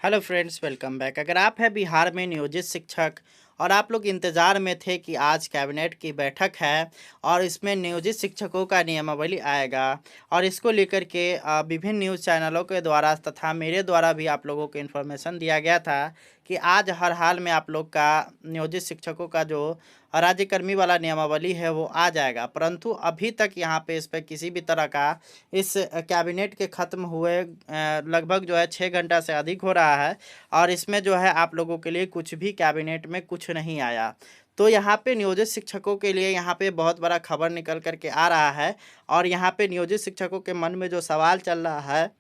Hello friends, welcome back. अगर आप हैं बिहार में नियोजित शिक्षक और आप लोग इंतज़ार में थे कि आज कैबिनेट की बैठक है और इसमें नियोजित शिक्षकों का नियमावली आएगा और इसको लेकर के विभिन्न न्यूज़ चैनलों के द्वारा तथा मेरे द्वारा भी आप लोगों को इन्फॉर्मेशन दिया गया था कि आज हर हाल में आप लोग का नियोजित शिक्षकों का जो राज्यकर्मी वाला नियमावली है वो आ जाएगा, परंतु अभी तक यहाँ पे इस पर किसी भी तरह का इस कैबिनेट के ख़त्म हुए लगभग जो है 6 घंटा से अधिक हो रहा है और इसमें जो है आप लोगों के लिए कुछ भी कैबिनेट में कुछ नहीं आया। तो यहाँ पे नियोजित शिक्षकों के लिए यहाँ पे बहुत बड़ा खबर निकल कर के आ रहा है और यहाँ पे नियोजित शिक्षकों के मन में जो सवाल चल रहा है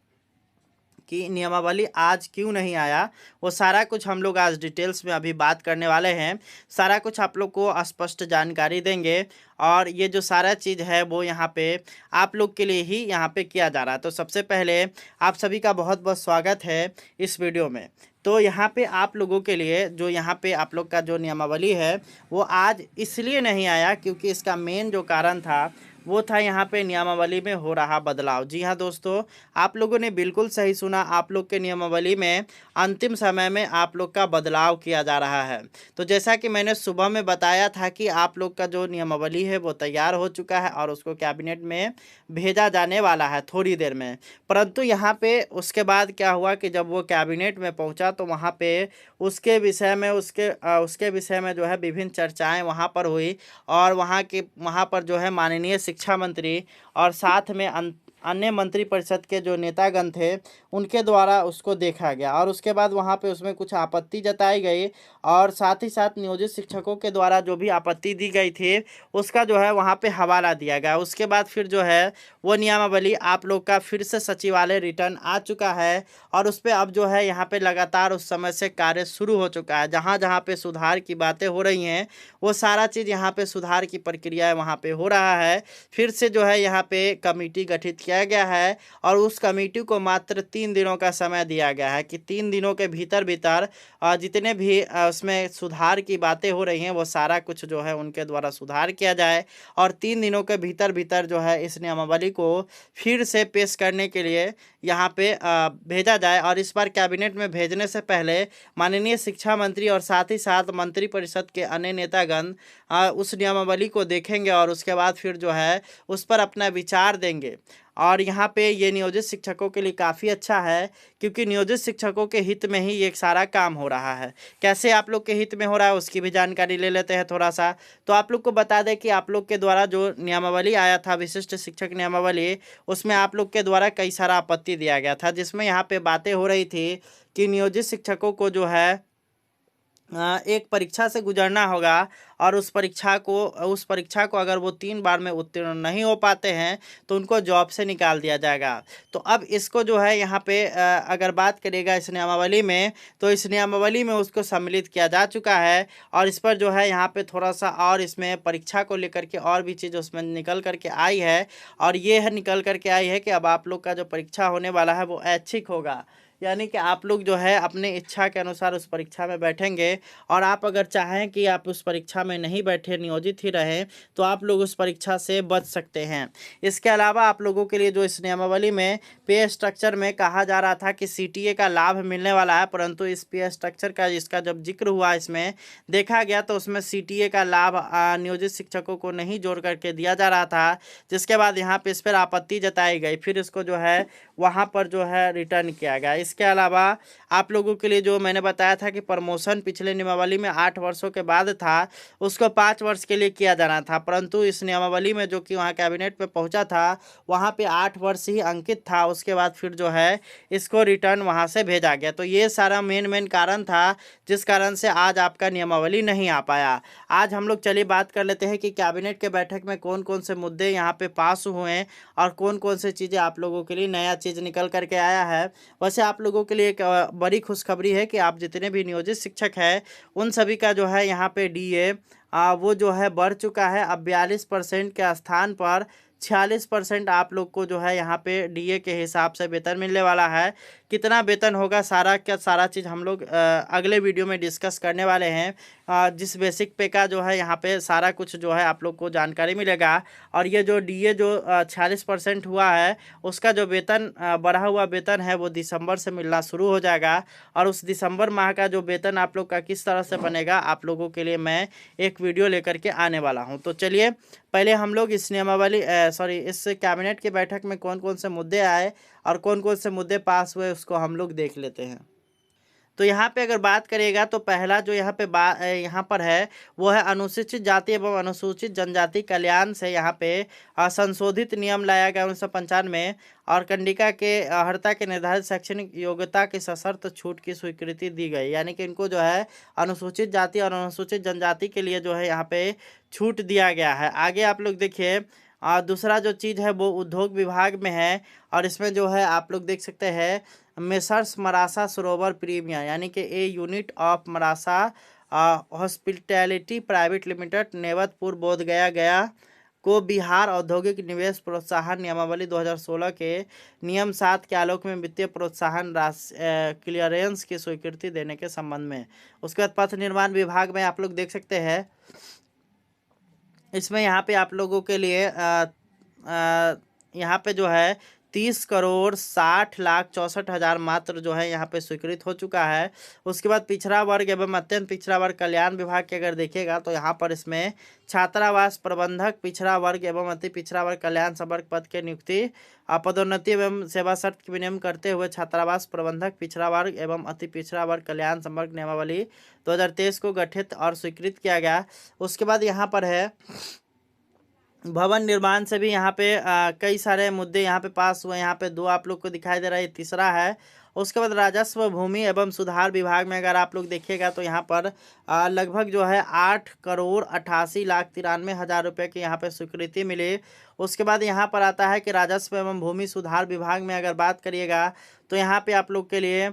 कि नियमावली आज क्यों नहीं आया, वो सारा कुछ हम लोग आज डिटेल्स में अभी बात करने वाले हैं। सारा कुछ आप लोग को स्पष्ट जानकारी देंगे और ये जो सारा चीज़ है वो यहाँ पे आप लोग के लिए ही यहाँ पे किया जा रहा है। तो सबसे पहले आप सभी का बहुत बहुत स्वागत है इस वीडियो में। तो यहाँ पे आप लोगों के लिए जो यहाँ पे आप लोग का जो नियमावली है वो आज इसलिए नहीं आया क्योंकि इसका मेन जो कारण था वो था यहाँ पे नियमावली में हो रहा बदलाव। जी हाँ दोस्तों, आप लोगों ने बिल्कुल सही सुना। आप लोग के नियमावली में अंतिम समय में आप लोग का बदलाव किया जा रहा है। तो जैसा कि मैंने सुबह में बताया था कि आप लोग का जो नियमावली है वो तैयार हो चुका है और उसको कैबिनेट में भेजा जाने वाला है थोड़ी देर में। परंतु यहाँ पे उसके बाद क्या हुआ कि जब वो कैबिनेट में पहुँचा तो वहाँ पे उसके विषय में जो है विभिन्न चर्चाएँ वहाँ पर हुई और वहाँ पर जो है माननीय शिक्षा मंत्री और साथ में अन्य मंत्रिपरिषद के जो नेतागण थे उनके द्वारा उसको देखा गया और उसके बाद वहाँ पे उसमें कुछ आपत्ति जताई गई और साथ ही साथ नियोजित शिक्षकों के द्वारा जो भी आपत्ति दी गई थी उसका जो है वहाँ पे हवाला दिया गया। उसके बाद फिर जो है वो नियमावली आप लोग का फिर से सचिवालय रिटर्न आ चुका है और उस पर अब जो है यहाँ पे लगातार उस समय से कार्य शुरू हो चुका है। जहाँ जहाँ पे सुधार की बातें हो रही हैं वो सारा चीज़ यहाँ पे सुधार की प्रक्रिया वहाँ पे हो रहा है। फिर से जो है यहाँ पे कमेटी गठित किया गया है और उस कमेटी को मात्र 3 दिनों का समय दिया गया है कि 3 दिनों के भीतर भीतर जितने भी उसमें सुधार की बातें हो रही हैं वो सारा कुछ जो है उनके द्वारा सुधार किया जाए और 3 दिनों के भीतर भीतर जो है इस नियमावली को फिर से पेश करने के लिए यहाँ पे भेजा जाए। और इस बार कैबिनेट में भेजने से पहले माननीय शिक्षा मंत्री और साथ ही साथ मंत्रिपरिषद के अन्य नेतागण उस नियमावली को देखेंगे और उसके बाद फिर जो है उस पर अपना विचार देंगे। और यहाँ पे ये नियोजित शिक्षकों के लिए काफ़ी अच्छा है क्योंकि नियोजित शिक्षकों के हित में ही ये सारा काम हो रहा है। कैसे आप लोग के हित में हो रहा है उसकी भी जानकारी ले लेते हैं थोड़ा सा। तो आप लोग को बता दें कि आप लोग के द्वारा जो नियमावली आया था विशिष्ट शिक्षक नियमावली, उसमें आप लोग के द्वारा कई सारा आपत्ति दिया गया था जिसमें यहाँ पे बातें हो रही थी कि नियोजित शिक्षकों को जो है एक परीक्षा से गुजरना होगा और उस परीक्षा को अगर वो 3 बार में उत्तीर्ण नहीं हो पाते हैं तो उनको जॉब से निकाल दिया जाएगा। तो अब इसको जो है यहाँ पे अगर बात करेगा इस नियमावली में तो इस नियमावली में उसको सम्मिलित किया जा चुका है और इस पर जो है यहाँ पे थोड़ा सा और इसमें परीक्षा को लेकर के और भी चीज़ उसमें निकल करके आई है और ये है निकल करके आई है कि अब आप लोग का जो परीक्षा होने वाला है वो ऐच्छिक होगा, यानी कि आप लोग जो है अपने इच्छा के अनुसार उस परीक्षा में बैठेंगे और आप अगर चाहें कि आप उस परीक्षा में नहीं बैठे नियोजित ही रहें तो आप लोग उस परीक्षा से बच सकते हैं। इसके अलावा आप लोगों के लिए जो इस नियमावली में पे स्ट्रक्चर में कहा जा रहा था कि सीटीए का लाभ मिलने वाला है, परंतु इस पे स्ट्रक्चर का जिसका जब जिक्र हुआ इसमें देखा गया तो उसमें सीटीए का लाभ नियोजित शिक्षकों को नहीं जोड़ करके दिया जा रहा था, जिसके बाद यहाँ पे इस पर आपत्ति जताई गई। फिर इसको जो है वहाँ पर जो है रिटर्न किया गया। इसके अलावा आप लोगों के लिए जो मैंने बताया था कि प्रमोशन पिछले नियमावली में 8 वर्षों के बाद था उसको 5 वर्ष के लिए किया जाना था, परंतु इस नियमावली में जो कि वहाँ कैबिनेट पे पहुँचा था वहाँ पे 8 वर्ष ही अंकित था। उसके बाद फिर जो है इसको रिटर्न वहाँ से भेजा गया। तो ये सारा मेन कारण था जिस कारण से आज आपका नियमावली नहीं आ पाया। आज हम लोग चलिए बात कर लेते हैं कि कैबिनेट के बैठक में कौन कौन से मुद्दे यहाँ पे पास हुए हैं और कौन कौन से चीज़ें आप लोगों के लिए नया चीज़ निकल करके आया है। वैसे आप लोगों के लिए एक बड़ी खुशखबरी है कि आप जितने भी नियोजित शिक्षक हैं उन सभी का जो है यहाँ पे डीए वो जो है बढ़ चुका है। अब 42% के स्थान पर 46% आप लोग को जो है यहाँ पे डीए के हिसाब से वेतन मिलने वाला है। कितना वेतन होगा सारा चीज़ हम लोग अगले वीडियो में डिस्कस करने वाले हैं। जिस बेसिक पे का जो है यहाँ पे सारा कुछ जो है आप लोग को जानकारी मिलेगा। और ये जो डीए जो 46% हुआ है उसका जो वेतन बढ़ा हुआ वेतन है वो दिसंबर से मिलना शुरू हो जाएगा। और उस दिसंबर माह का जो वेतन आप लोग का किस तरह से बनेगा आप लोगों के लिए मैं एक वीडियो लेकर के आने वाला हूँ। तो चलिए पहले हम लोग इस नियमावली इस कैबिनेट की बैठक में कौन कौन से मुद्दे आए और कौन कौन से मुद्दे पास हुए उसको हम लोग देख लेते हैं। तो यहाँ पे अगर बात करिएगा तो पहला जो यहाँ पर है वो है अनुसूचित जाति एवं अनुसूचित जनजाति कल्याण से यहाँ पे संशोधित नियम लाया गया 1995 में। और कंडिका के अर्हता के निर्धारित शैक्षणिक योग्यता की सशर्त छूट की स्वीकृति दी गई, यानी कि इनको जो है अनुसूचित जाति और अनुसूचित जनजाति के लिए जो है यहाँ पे छूट दिया गया है। आगे आप लोग देखिए दूसरा जो चीज़ है वो उद्योग विभाग में है। और इसमें जो है आप लोग देख सकते हैं मेसर्स मरासा सरोवर प्रीमियर, यानी कि a unit of Marasa hospitality private limited Nevatpur Bodh Gaya को बिहार औद्योगिक निवेश प्रोत्साहन नियमावली 2016 के नियम 7 के आलोक में वित्तीय प्रोत्साहन राशि क्लियरेंस की स्वीकृति देने के संबंध में। उसके बाद पथ निर्माण विभाग में आप लोग देख सकते हैं इसमें यहाँ पे आप लोगों के लिए यहाँ पे जो है 30,60,64,000 मात्र जो है यहाँ पे स्वीकृत हो चुका है। उसके बाद पिछड़ा वर्ग एवं अत्यंत पिछड़ा वर्ग कल्याण विभाग के अगर देखिएगा तो यहाँ पर इसमें छात्रावास प्रबंधक पिछड़ा वर्ग एवं अति पिछड़ा वर्ग कल्याण संवर्ग पद के नियुक्ति पदोन्नति एवं सेवा शर्त की विनियम करते हुए छात्रावास प्रबंधक पिछड़ा वर्ग एवं अति पिछड़ा वर्ग कल्याण संवर्ग नियमावली 2023 को गठित और स्वीकृत किया गया। उसके बाद यहाँ पर है भवन निर्माण से भी यहाँ पे कई सारे मुद्दे यहाँ पे पास हुए। यहाँ पे 2 आप लोग को दिखाई दे रहा है, तीसरा है। उसके बाद राजस्व भूमि एवं सुधार विभाग में अगर आप लोग देखिएगा तो यहाँ पर लगभग जो है 8,88,93,000 रुपये की यहाँ पे स्वीकृति मिली। उसके बाद यहाँ पर आता है कि राजस्व एवं भूमि सुधार विभाग में अगर बात करिएगा तो यहाँ पे आप लोग के लिए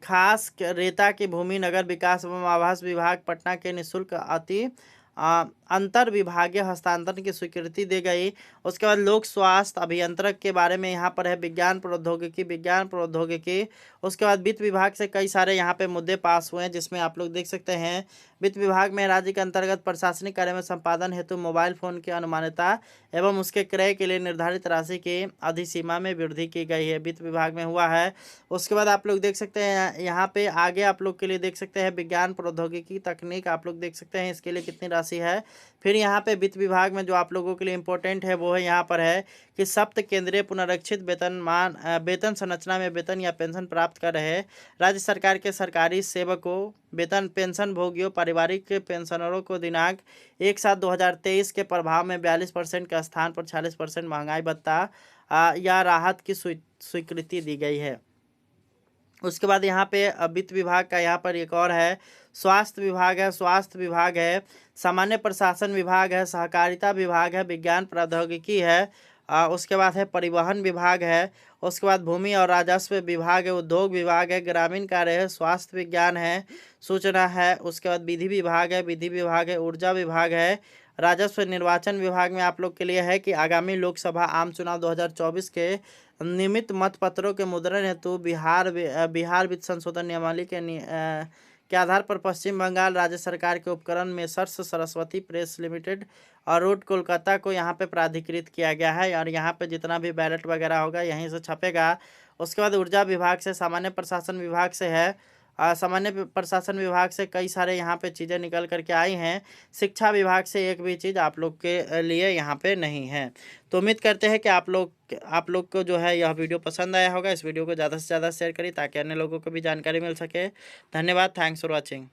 खास रेता की भूमि नगर विकास एवं आवास विभाग पटना के निःशुल्क अति अंतर विभागीय हस्तांतरण की स्वीकृति दी गई। उसके बाद लोक स्वास्थ्य अभियंत्रक के बारे में यहाँ पर है विज्ञान प्रौद्योगिकी। उसके बाद वित्त विभाग से कई सारे यहाँ पे मुद्दे पास हुए हैं जिसमें आप लोग देख सकते हैं वित्त विभाग में राज्य के अंतर्गत प्रशासनिक कार्य में संपादन हेतु मोबाइल फोन की अनुमानियता एवं उसके क्रय के लिए निर्धारित राशि की अधिसीमा में वृद्धि की गई है, वित्त विभाग में हुआ है। उसके बाद आप लोग देख सकते हैं यहाँ पे आगे आप लोग के लिए देख सकते हैं विज्ञान प्रौद्योगिकी तकनीक, आप लोग देख सकते हैं इसके लिए कितनी राशि है। फिर यहाँ पे वित्त विभाग में जो आप लोगों के लिए इम्पोर्टेंट है वो है यहाँ पर है कि सप्त केंद्रीय पुनरीक्षित वेतन संरचना में वेतन या पेंशन प्राप्त कर रहे राज्य सरकार के सरकारी सेवकों, वेतन पेंशन भोगियों, पारिवारिक पेंशनरों को दिनांक 1/7/2023 के प्रभाव में 42% के स्थान पर 40% महंगाई भत्ता या राहत की स्वीकृति दी गई है। उसके बाद यहाँ पे वित्त विभाग का यहाँ पर एक और है स्वास्थ्य विभाग है, सामान्य प्रशासन विभाग है, सहकारिता विभाग है, विज्ञान प्रौद्योगिकी है। उसके बाद है परिवहन विभाग है। उसके बाद भूमि और राजस्व विभाग है, उद्योग विभाग है, ग्रामीण कार्य है, स्वास्थ्य विज्ञान है, सूचना है। उसके बाद विधि विभाग है, ऊर्जा विभाग है। राजस्व निर्वाचन विभाग में आप लोग के लिए है कि आगामी लोकसभा आम चुनाव 2024 के नियमित मतपत्रों के मुद्रण हेतु बिहार वित्त संशोधन नियमावली के आधार पर पश्चिम बंगाल राज्य सरकार के उपकरण मेसर्स सरस्वती प्रेस लिमिटेड और रोड कोलकाता को यहाँ पे प्राधिकृत किया गया है। और यहाँ पे जितना भी बैलेट वगैरह होगा यहीं से छपेगा। उसके बाद ऊर्जा विभाग से, सामान्य प्रशासन विभाग से है। सामान्य प्रशासन विभाग से कई सारे यहाँ पे चीज़ें निकल करके आई हैं। शिक्षा विभाग से एक भी चीज़ आप लोग के लिए यहाँ पे नहीं है। तो उम्मीद करते हैं कि आप लोग को जो है यह वीडियो पसंद आया होगा। इस वीडियो को ज़्यादा से ज़्यादा शेयर करिए ताकि अन्य लोगों को भी जानकारी मिल सके। धन्यवाद। Thanks for watching.